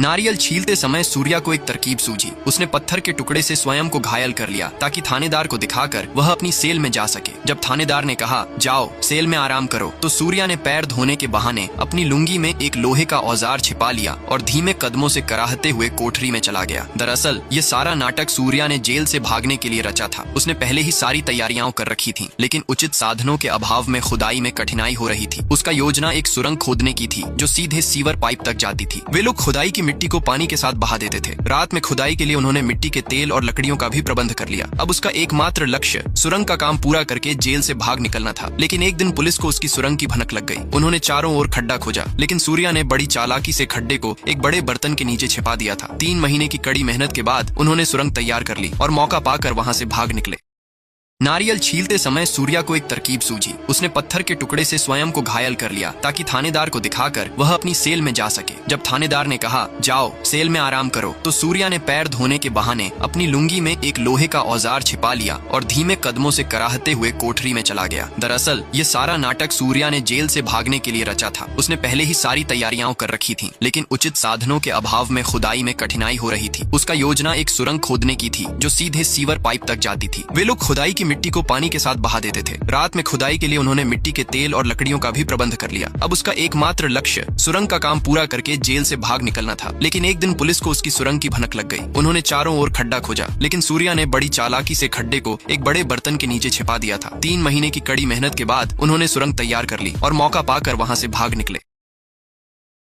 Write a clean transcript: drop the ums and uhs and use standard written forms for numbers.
नारियल छीलते समय सूर्या को एक तरकीब सूझी। उसने पत्थर के टुकड़े से स्वयं को घायल कर लिया ताकि थानेदार को दिखाकर वह अपनी सेल में जा सके। जब थानेदार ने कहा जाओ सेल में आराम करो, तो सूर्या ने पैर धोने के बहाने अपनी लुंगी में एक लोहे का औजार छिपा लिया और धीमे कदमों से कराहते हुए कोठरी में चला गया। दरअसल ये सारा नाटक सूर्या ने जेल से भागने के लिए रचा था। उसने पहले ही सारी तैयारियां कर रखी थी, लेकिन उचित साधनों के अभाव में खुदाई में कठिनाई हो रही थी। उसका योजना एक सुरंग खोदने की थी जो सीधे सीवर पाइप तक जाती थी। वे लोग खुदाई की मिट्टी को पानी के साथ बहा देते थे। रात में खुदाई के लिए उन्होंने मिट्टी के तेल और लकड़ियों का भी प्रबंध कर लिया। अब उसका एकमात्र लक्ष्य सुरंग का काम पूरा करके जेल से भाग निकलना था। लेकिन एक दिन पुलिस को उसकी सुरंग की भनक लग गई। उन्होंने चारों ओर खड्डा खोजा, लेकिन सूर्या ने बड़ी चालाकी से खड्डे को एक बड़े बर्तन के नीचे छिपा दिया था। 3 महीने की कड़ी मेहनत के बाद उन्होंने सुरंग तैयार कर ली और मौका पाकर वहां से भाग निकले। नारियल छीलते समय सूर्या को एक तरकीब सूझी। उसने पत्थर के टुकड़े से स्वयं को घायल कर लिया ताकि थानेदार को दिखाकर वह अपनी सेल में जा सके। जब थानेदार ने कहा जाओ सेल में आराम करो, तो सूर्या ने पैर धोने के बहाने अपनी लुंगी में एक लोहे का औजार छिपा लिया और धीमे कदमों से कराहते हुए कोठरी में चला गया। दरअसल ये सारा नाटक सूर्या ने जेल से भागने के लिए रचा था। उसने पहले ही सारी तैयारियां कर रखी थी, लेकिन उचित साधनों के अभाव में खुदाई में कठिनाई हो रही थी। उसका योजना एक सुरंग खोदने की थी जो सीधे सीवर पाइप तक जाती थी। वे लोग खुदाई की मिट्टी को पानी के साथ बहा देते थे। रात में खुदाई के लिए उन्होंने मिट्टी के तेल और लकड़ियों का भी प्रबंध कर लिया। अब उसका एकमात्र लक्ष्य सुरंग का काम पूरा करके जेल से भाग निकलना था। लेकिन एक दिन पुलिस को उसकी सुरंग की भनक लग गई। उन्होंने चारों ओर खड्डा खोजा, लेकिन सूर्या ने बड़ी चालाकी से खड्डे को एक बड़े बर्तन के नीचे छिपा दिया था। 3 महीने की कड़ी मेहनत के बाद उन्होंने सुरंग तैयार कर ली और मौका पाकर वहां से भाग निकले।